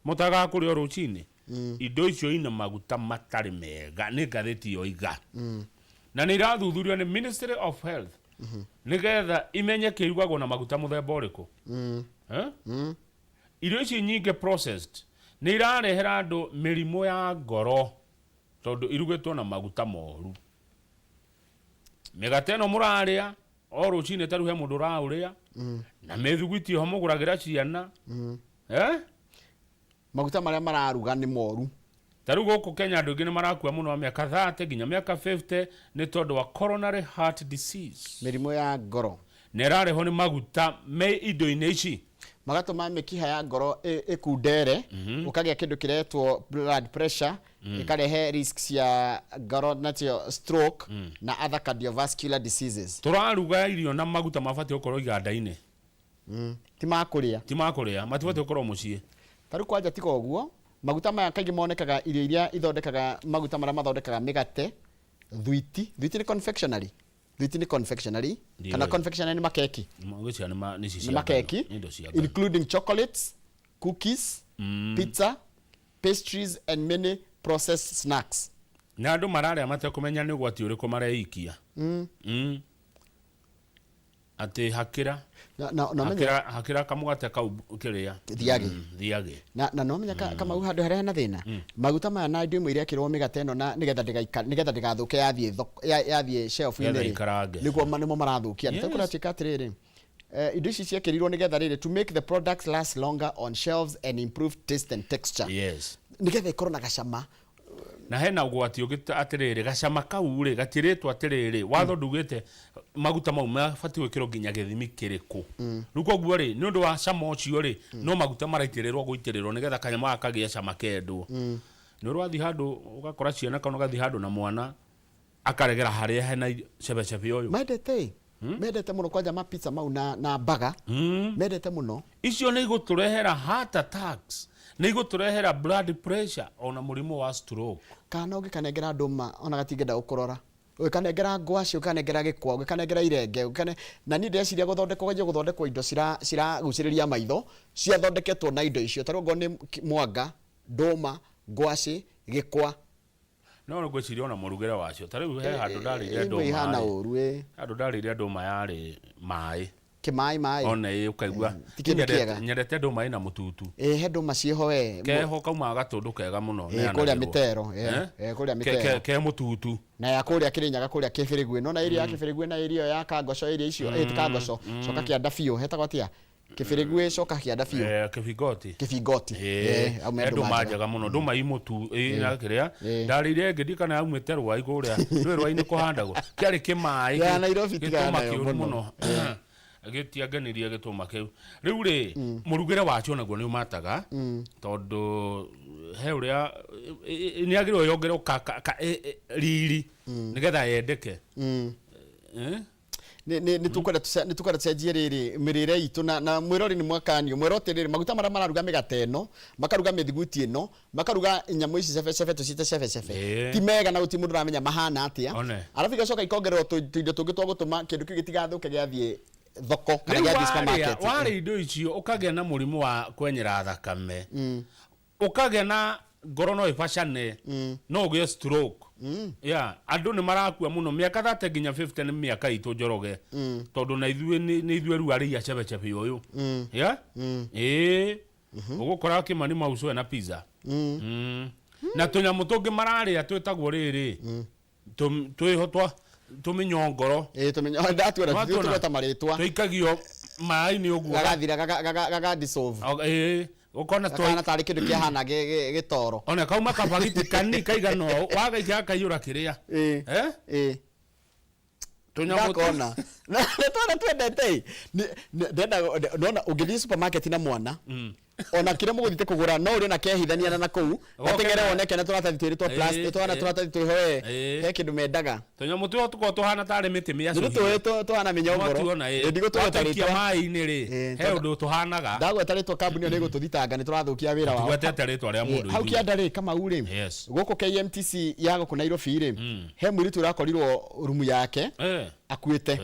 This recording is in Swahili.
mutaga kuri rucini indo icio ina maguta matari mega ni ngatheti yo iga na ni irathuthurio ni Ministry of Health nigetha imenye kirugagwo na maguta muthemba uriku irio ici nyinge processed ni irarehera andu mirimo ya ngoro tondu irugitwo na maguta moru mĩgate ĩno mũraria o rucini taru he mundu rauria na mĩthiguiti ho muguragira ciana maguta maria mararuga ni moru taru guku Kenya andu ingi ni marakua muno miaka 30 nginya miaka 50 ni tondu wa coronary heart disease mirimo ya ngoro nerareho ni maguta me indo-ini ici magatuma mikiha ya ngoro ikundere ukagia kindu kiretwo blood pressure ikarehe risks ya ngoro natio stroke na other cardiovascular diseases. Turaruga irio na maguta mabati ukorwo iganda-ini ti makuria matibati ukorwo mucii taru kwanja tiko oguo maguta maya kaingi monekaga irio iria ithondekaga maguta maria mathondekaga mĩgate thuiti ni confectionery kana confectionery ni makeki ni makeki including chocolates, cookies, pizza, pastries and many processed snacks. Na andu mararia matekumenya ni ũgwati ũrĩkũ mareikia ati hakira hakira kamugate kau kiria thiage na no menya kama u handu haria na thina maguta maya na indo imwe iria kirwo mĩgate ĩno na nigetha ndigathuke yathie shelf ini niguo manimo marathukia nitakura chika atiriri indo ici ciakirirwo nigetha riri to make the products last longer on shelves and improve taste and texture nigetha ikorwo na gacama na hena ũgwati ũngĩ atiriri gacama kau ri gatiritwo atiriri watho ndugite maguta mau mabati gwikirwo nginya githimi kiriku riu koguo ri ni undu wa cama ucio ri no maguta maraitirirwo guitirirwo nigetha kanyama akagia cama kendwo ni rwathi handu ugakora ciana kana gathi handu na mwana akaregera haria hena cebecebe uyu mendete muno kwanja ma pizza mau na baga mendete muno icio ni iguturehera heart attacks ni iguturehera blood pressure ona murimo wa stroke kana ugikanengera nduma ona gatingenda ukurora ugikanengera ngwaci ugikanengera gikwa ugikanengera irenge na ni ndeciria guthondekwo indo ciraguciriria maitho ciathondeketwo na indo icio tarugo ni mwanga nduma ngwaci gikwa no ngwiciria ona murugere wacio tariu he handu ndarire nduma ihana uru handu ndarire nduma yari mai mai ona ukaigua nyendete nduma ina mututu he nduma ciho keho kauma gatundu kega muno ni kuria mitero kuria mitero ke mututu na ya kuria kirinyaga kuria kibirigwe no na iria ya kibirigwe na irio ya kangoco iria icio kangoco coka kianda biu hetagwo atia kibirigwe coka kianda biu kibingoti nduma njega muno nduma imutu na kiria ndarire ngidika na umite rwa iguria ndu rwa-ini kuhandagwo kiari kimai ya Nairobi tigana muno agitianganiria gituma kiu riu ri murugire wacio naguo ni umataga tondu he uria ni agirwo yongerwo riri nigetha yendeke ni tukwenda cenjie riri mirire itu na mwirori ni mwakanio mwiroti riri maguta mara mararuga mĩgate ĩno makaruga mĩthiguiti ĩno makaruga nyamu ici cebecebe tucite cebecebe ti mega na uti mundu ramenya mahana atia arafu igacoka ikongererwo tuindo tungi twa gutuma kindu kiu gitigathuke giathie thoko kana giathie supermarket wari indo icio ukagia na murimu wa kwenyera thakame ukagia na ngoro no ifashane no ugie stroke andu ni marakua muno miaka 30 nginya 50 ni miaka itu njoroge tondu na ithuĩ ni ithuĩ ru ari ya cebecebe uyu ugukora kimani mauco na pizza na tunyamu tungi mararia twitagwo riri twihotwa tuminyongoro tuminyo ndatwira twita maritwa tuikagio mai-ini uguo gagathira gaga dissolve ukona kana tari kindu kiahana gitoro ona kauma kabagiti kani kaigano wagaika kayura kiria tunyakona na twendete ndenda ndona ungithii supermarket na mwana ona kire muguthite kugura no uri na kehithania na kuu gatingere woneke na turatathi twiri twa plastic twana turatathi twihoe he kindu mendaga tunyamu tuho tuko tuhana tari miti miacu tuhana minyongoro ndigo tuwatakia mai-ini ri he undu tuhanaga ndagweta ritwa kambuni ni gututhitanga ni turathukia wira wao gwetete ritwa ria mundu hau kianda ri kama uri guku KMTC yago ku Nairobi ri he mwiritu urakorirwo rumu yake akuite